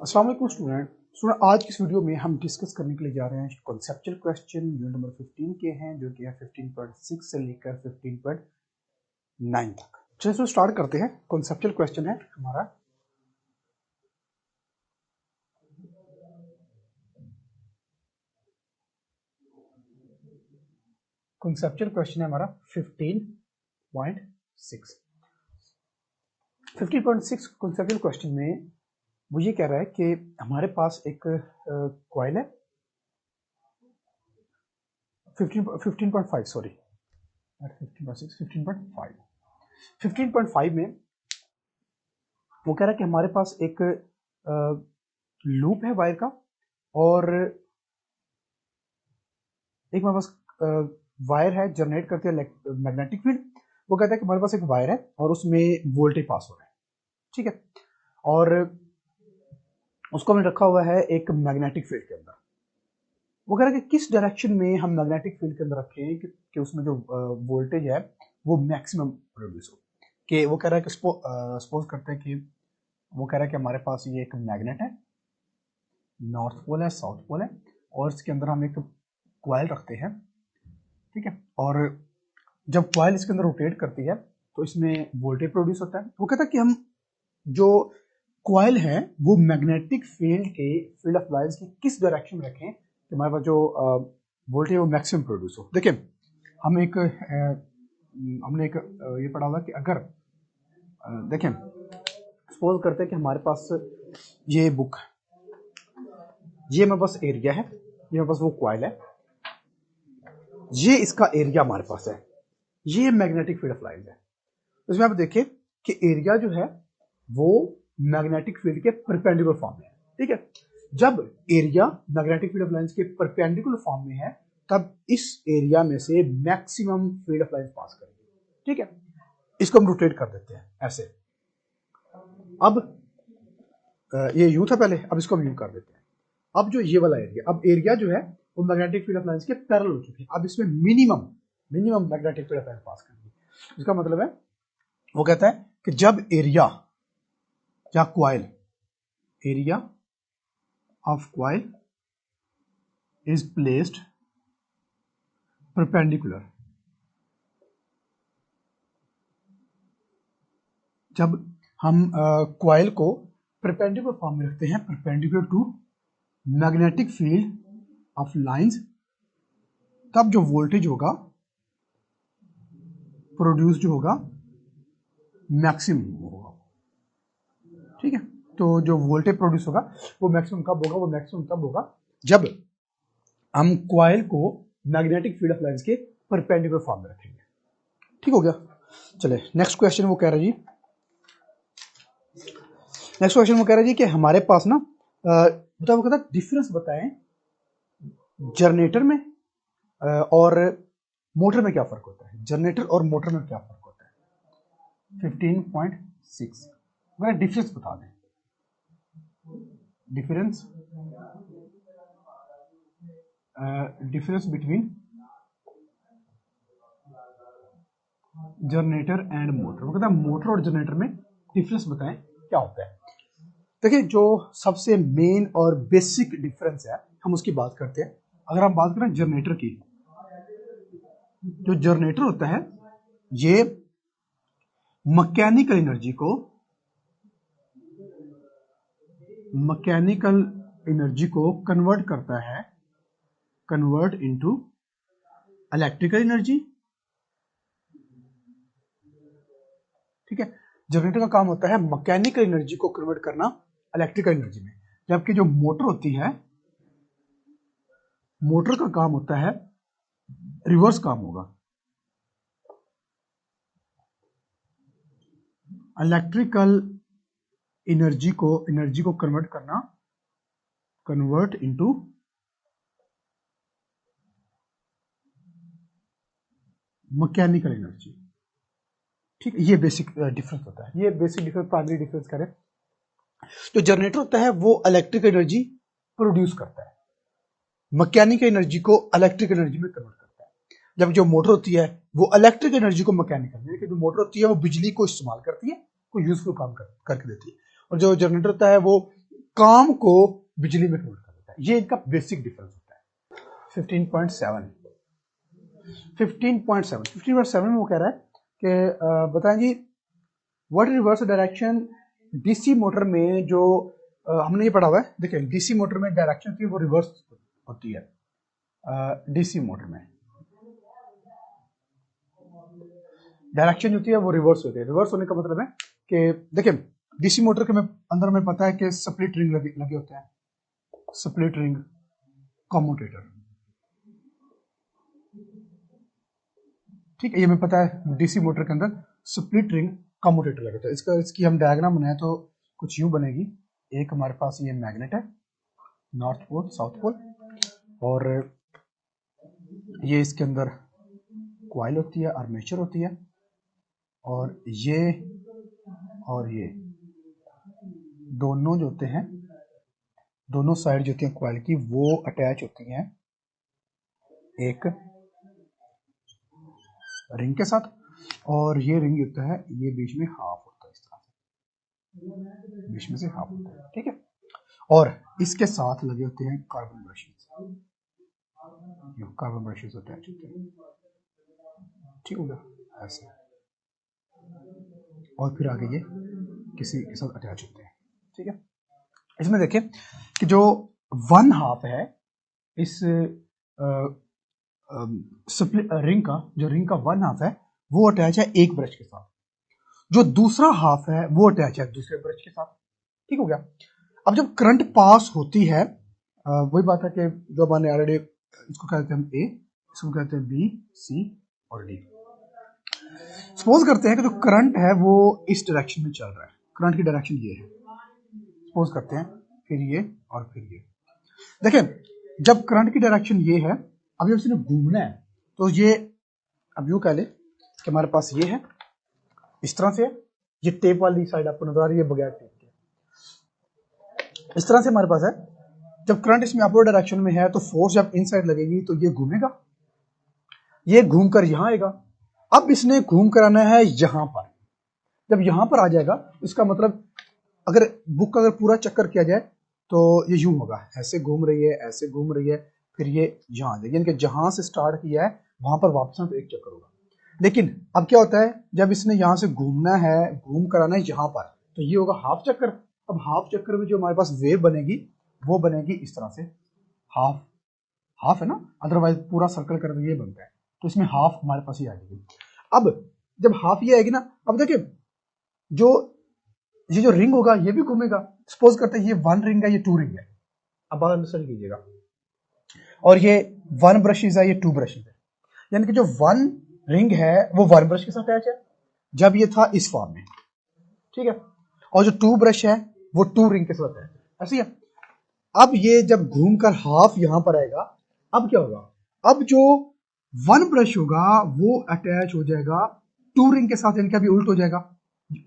अस्सलाम वालेकुम स्टूडेंट आज की इस वीडियो में हम डिस्कस करने के लिए जा रहे हैं कॉन्सेप्चुअल क्वेश्चन यूनिट नंबर 15 के हैं जो कि है 15.6 से लेकर 15.9 तक। चलिए स्टार्ट करते हैं। कॉन्सेप्चुअल क्वेश्चन है हमारा कॉन्सेप्चुअल क्वेश्चन है हमारा 15.6 कॉन्सेप्चुअल क्वेश्चन में वो ये कह रहा है कि हमारे पास एक कॉइल है 15.5 सॉरी 15.5 में वो कह रहा है कि हमारे पास एक लूप है वायर का और एक हमारे पास वायर है जनरेट करते हैं मैग्नेटिक फील्ड। वो कहता है कि हमारे पास एक वायर है और उसमें वोल्टेज पास हो रहा है, ठीक है, और उसको हमने रखा हुआ है एक मैग्नेटिक फील्ड के अंदर। वो कह रहा है कि किस डायरेक्शन में हम मैग्नेटिक फील्ड के अंदर रखें कि उसमें जो वोल्टेज है वो मैक्सिमम प्रोड्यूस हो। कि वो कह रहा है कि सपोज करते हैं कि वो कह रहा है कि हमारे पास ये एक मैग्नेट है, नॉर्थ पोल है, साउथ पोल है, और इसके अंदर हम एक कॉइल रखते हैं, ठीक है, और जब कॉइल इसके अंदर रोटेट करती है तो इसमें वोल्टेज प्रोड्यूस होता है। वो कहता है कि हम जो कॉइल है वो मैग्नेटिक फील्ड ऑफ लाइंस की किस डायरेक्शन में रखें कि हमारे पास जो वोल्टेज वो मैक्सिमम प्रोड्यूस हो। देखिए हमने एक ये पढ़ा हुआ कि अगर देखें सपोज करते हैं कि हमारे पास ये बुक, ये मेरे पास एरिया है, ये मेरे पास वो कॉइल है, ये इसका एरिया हमारे पास है, ये मैग्नेटिक फील्ड ऑफ लाइंस है। इसमें आप देखिए कि एरिया जो है वो मैग्नेटिक फील्ड के परपेंडिकुलर फॉर्म में है, ठीक है। जब area magnetic field of lines के परपेंडिकुलर फॉर्म में है तब इस एरिया में से maximum field of lines pass करेंगे, ठीक है। इसको हम रोटेट कर देते हैं ऐसे। अब ये यूं था पहले, अब इसको हम यूं कर देते हैं। अब जो ये वाला एरिया, अब एरिया जो है वो मैग्नेटिक फील्ड ऑफ लाइंस के पैरेलल हो चुके हैं। अब इसमें minimum magnetic field of lines pass करेंगे। इसका मतलब है वो कहता है कि जब एरिया या coil, area of coil is placed perpendicular, जब हम कॉइल को परपेंडिकुलर फॉर्म में रखते हैं, perpendicular to magnetic field of lines, तब जो वोल्टेज होगा प्रोड्यूस जो होगा मैक्सिमम होगा, ठीक है। तो जो वोल्टेज प्रोड्यूस होगा वो मैक्सिमम कब होगा? वो मैक्सिमम तब होगा जब हम कॉइल को मैग्नेटिक फील्ड ऑफ लाइंस के परपेंडिकुलर फॉर्म में रखेंगे, ठीक हो गया। चले नेक्स्ट क्वेश्चन वो कह रहा है जी, नेक्स्ट क्वेश्चन वो कह रहा है जी कि हमारे पास ना बताओ, वो कहता है डिफरेंस बताएं जनरेटर में और मोटर में क्या फर्क होता है। जनरेटर और मोटर में क्या फर्क होता है? 15.6 वह डिफरेंस बता दें। Difference between generator and motor. वो कहता है मोटर और जनरेटर में डिफरेंस बताएं क्या होता है। देखिए जो सबसे मेन और बेसिक डिफरेंस है हम उसकी बात करते हैं। अगर हम बात करें जनरेटर की, जो जनरेटर होता है ये मैकेनिकल एनर्जी को कन्वर्ट करता है, कन्वर्ट इनटू इलेक्ट्रिकल एनर्जी, ठीक है। जनरेटर का काम होता है मैकेनिकल एनर्जी को कन्वर्ट करना इलेक्ट्रिकल एनर्जी में, जबकि जो मोटर होती है, मोटर का काम होता है रिवर्स काम होगा, इलेक्ट्रिकल एनर्जी को कन्वर्ट करना, कन्वर्ट इनटू मैकेनिकल एनर्जी, ठीक है। ये बेसिक डिफरेंस होता है, ये बेसिक डिफरेंस प्राइमरी डिफरेंस करें। जो जनरेटर होता है वो इलेक्ट्रिकल एनर्जी प्रोड्यूस करता है, मैकेनिकल एनर्जी को इलेक्ट्रिकल एनर्जी में कन्वर्ट करता है, जब जो मोटर होती है वो इलेक्ट्रिक एनर्जी को मैकेनिकल, यानी कि जो मोटर होती है वो बिजली को इस्तेमाल करती है, कोई यूजफुल काम करके देती है, और जो जनरेटर होता है वो काम को बिजली में कन्वर्ट कर देता है। ये इनका बेसिक डिफरेंस होता है। 15.7 में वो कह रहा है कि बताएं जी what reverse direction DC motor में जो हमने ये पढ़ा हुआ है। देखिए डीसी मोटर में डायरेक्शन थी वो रिवर्स होती है। डीसी मोटर में डायरेक्शन होती है वो रिवर्स होती है। रिवर्स होने का मतलब है कि देखिए डीसी मोटर के में अंदर में पता है कि स्प्लिट रिंग लगे होते हैं, स्प्लिट रिंग कम्यूटेटर, ठीक है, ये हमें पता है डीसी मोटर के अंदर स्प्लिट रिंग कम्यूटेटर लगे होते हैं। इसकी हम डायग्राम बनाए तो कुछ यूं बनेगी। एक हमारे पास ये मैग्नेट है, नॉर्थ पोल साउथ पोल, और ये इसके अंदर कॉइल होती है, आर्मेचर होती है, और ये दोनों जो होते हैं, दोनों साइड जो होती हैं कॉइल की वो अटैच होती हैं एक रिंग के साथ, और ये रिंग होता है ये बीच में हाफ होता है, इस तरह से बीच में से हाफ होता है, ठीक है। और इसके साथ लगे होते हैं carbon brushes, carbon brushes attach होते हैं, ठीक होगा ऐसे, और फिर आगे ये किसी के साथ अटैच होते हैं, ठीक है। इसमें देखें कि जो वन हाफ है इस रिंग का, जो रिंग का वन हाफ है वो अटैच है एक ब्रश के साथ, जो दूसरा हाफ है वो अटैच है दूसरे ब्रश के साथ, ठीक हो गया। अब जब करंट पास होती है, वही बात है कि जो मैंने ऑलरेडी, इसको कहते हैं हम ए, इसको कहते हैं बी, सी और डी। सपोज करते हैं कि जो करंट है वो इस डायरेक्शन में चल रहा है, करंट की डायरेक्शन ये है, सपोज करते हैं, फिर ये और फिर ये। देखें जब करंट की डायरेक्शन ये है, अब जब इसने घूमना है तो ये, अब यूं कह ले कि हमारे पास ये है इस तरह से, ये टेप वाली साइड आपको नजर आ रही है बगैर टेप के, इस तरह से हमारे पास है। जब करंट इसमें अपवर्ड डायरेक्शन में है तो फोर्स जब इन साइड लगेगी तो ये घूमेगा, ये घूमकर यहां आएगा। अब इसने घूम कर आना है यहां पर, जब यहां पर आ जाएगा इसका मतलब अगर बुक का अगर पूरा चक्कर किया जाए तो ये यूं होगा, ऐसे घूम रही है, ऐसे घूम रही है, फिर ये यहां आ जाएगी, यानी कि जहां से स्टार्ट किया है वहां पर वापस तो एक चक्कर होगा। लेकिन अब क्या होता है, जब इसने यहां से घूमना है, घूम कर आना है यहां पर, तो ये होगा हाफ चक्कर। अब हाफ चक्कर में जो हमारे पास वेव बनेगी वो बनेगी इस तरह से, हाफ हाफ है ना, अदरवाइज पूरा सर्कल कर ये बनता है, तो इसमें हाफ हमारे पास ही आ जाएगी। अब जब हाफ ये आएगी ना, अब देखिए जो ये जो रिंग होगा ये भी घूमेगा। सपोज करते हैं ये वन रिंग है, ये टू रिंग है, अब बात अंडरस्टैंड कीजिएगा, और ये वन ब्रशेज है, ये टू ब्रशेज है, यानी कि जो वन रिंग है वो वन ब्रश के साथ अटैच है जब ये था इस फॉर्म में, ठीक है, और जो टू ब्रश है वो टू रिंग के साथ अटैच है, ऐसे ही है। अब ये जब घूमकर हाफ यहां पर आएगा, अब क्या होगा, अब जो वन ब्रश होगा वो अटैच हो जाएगा टू रिंग के साथ, यानी कि अभी उल्ट हो जाएगा,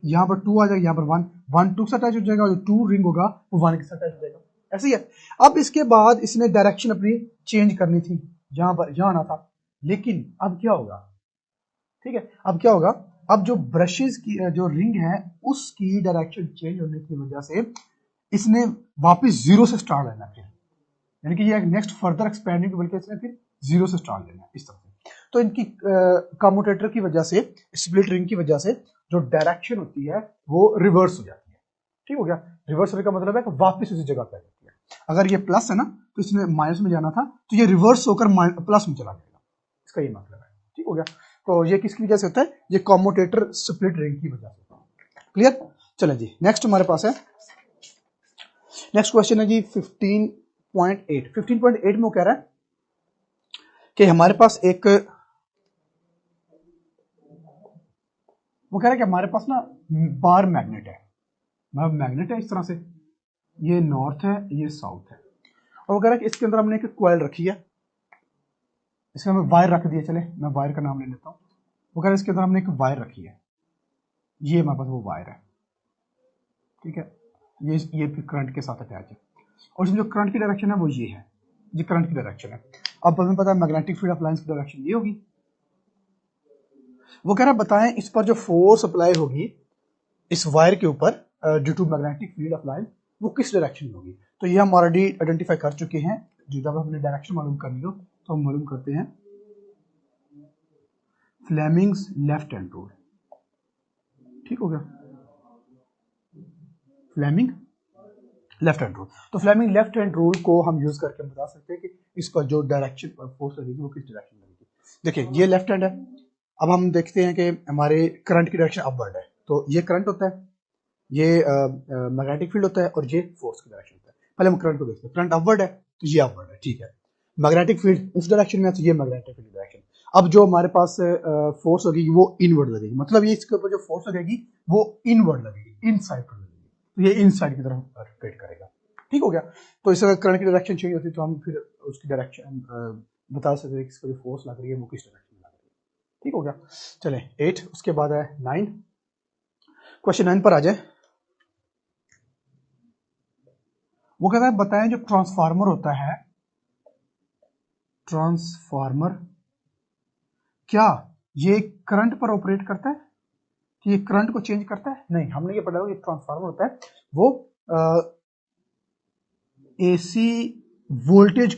यहां पर टू आ जाएगा, यहां पर वन, वन टू से अटैच हो जाएगा, जो टू रिंग होगा वो वन के साथ अटैच हो जाएगा, ऐसे ही है। अब इसके बाद इसने डायरेक्शन अपनी चेंज करनी थी, यहां पर यहां आना था, लेकिन अब क्या होगा, ठीक है, अब क्या होगा, अब जो ब्रशेस की जो रिंग है उसकी डायरेक्शन चेंज होने की वजह से इसने वापस जीरो से स्टार्ट लेना है, यानी कि ये नेक्स्ट फर्दर एक्सपेंडिंग बल्कि इसने फिर जीरो से स्टार्ट लेना है इस तरह से। तो इनकी कम्यूटेटर की वजह से, स्प्लिट रिंग की वजह से जो डायरेक्शन होती है वो रिवर्स हो जाती है, ठीक हो गया। रिवर्स होने का मतलब है कि वापस उसी जगह पे आ जाती है। अगर ये प्लस है ना तो इसने माइनस में जाना था, तो ये रिवर्स होकर प्लस में चला जाएगा, इसका ये मतलब है, ठीक हो गया। तो ये किसकी वजह से होता है, ये कम्यूटेटर स्प्लिट रिंग की वजह से, क्लियर। चलें जी, नेक्स्ट हमारे पास है, नेक्स्ट क्वेश्चन है जी 15.8। 15.8 में वो कह रहा है कि हमारे पास एक, वो कह रहा है कि हमारे पास ना बार मैग्नेट है, मतलब मैग्नेट है इस तरह से, ये नॉर्थ है ये साउथ है, और वो कह रहा है कि इसके अंदर हमने एक कॉइल रखी है, इसमें हमें वायर रख दिया, चले मैं वायर का नाम ले लेता हूँ। वो कह रहा है इसके अंदर हमने एक वायर रखी है, ये हमारे पास वो वायर है, ठीक है, ये करंट के साथ अटैच है, और इसमें जो करंट की डायरेक्शन है वो ये है, ये करंट की डायरेक्शन है। अब हमें पता है मैग्नेटिक फील्ड ऑफ लाइंस की डायरेक्शन ये होगी। वो कह रहा है बताएं इस पर जो फोर्स अप्लाई होगी इस वायर के ऊपर due to magnetic field of line, वो किस डायरेक्शन में होगी। तो ये हम ऑलरेडी आइडेंटिफाई कर चुके हैं। जो जब हमने डायरेक्शन मालूम करनी हो तो हम मालूम करते हैं फ्लेमिंग्स लेफ्ट हैंड रूल। ठीक हो गया, फ्लेमिंग लेफ्ट हैंड रूल। तो फ्लेमिंग लेफ्ट हैंड रूल को हम यूज करके बता सकते हैं कि इसका जो डायरेक्शन फोर्स लगेगी वो किस डायरेक्शन में लगेगी। देखिए ये लेफ्ट हैंड है। अब हम देखते हैं कि हमारे करंट की डायरेक्शन अपवर्ड है, तो ये करंट होता है, ये मैग्नेटिक फील्ड होता है और ये फोर्स की डायरेक्शन होता है। पहले हम करंट को देखते हैं। करंट अपवर्ड है तो ये अपवर्ड है, ठीक है। मैग्नेटिक फील्ड उस डायरेक्शन में है तो ये मैग्नेटिक फील्ड डायरेक्शन। अब जो हमारे पास फोर्स लगेगी वो इनवर्ड लगेगी, मतलब ये इसके ऊपर जो फोर्स लगेगी वो इनवर्ड लगेगी, इनसाइड पर लगेगी, तो ये इनसाइड की तरफ रोटेट करेगा। ठीक हो गया। तो इस अगर करंट की डायरेक्शन चेंज होती है तो हम फिर उसकी डायरेक्शन बता सकते हैं कि इसको जो फोर्स लग रही है वो किस डायरेक्शन में लग रही है। ठीक हो गया। चले 8, उसके बाद है 9। क्वेश्चन 9 पर आ जाए। वो कहता है बताएं जो ट्रांसफार्मर होता है, ट्रांसफार्मर क्या ये करंट पर ऑपरेट करता है कि ये करंट को चेंज करता है? नहीं, हमने ये पढ़ा कि ट्रांसफार्मर होता है वो एसी वोल्टेज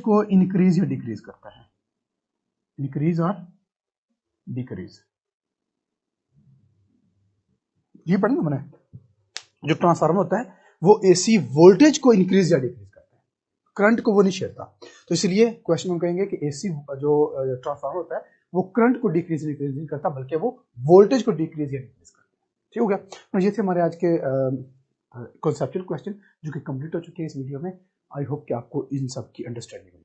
को इंक्रीज या डिक्रीज करता है, इंक्रीज और डिक्रीज। ये पढ़ना मैंने। जो ट्रांसफार्मर होता है वो एसी वोल्टेज को इंक्रीज या डिक्रीज करता है, करंट को वो नहीं छेड़ता। तो इसलिए क्वेश्चन हम कहेंगे कि एसी जो ट्रांसफार्मर होता है वो करंट को डिक्रीज नहीं करता बल्कि वो वोल्टेज को डिक्रीज या इंक्रीज करता है। ठीक हो गया। तो ये थे हमारे आज के कॉन्सेप्चुअल क्वेश्चन जो कि कंप्लीट हो चुके हैं इस वीडियो में। आई होप कि आपको इन सब की अंडरस्टैंडिंग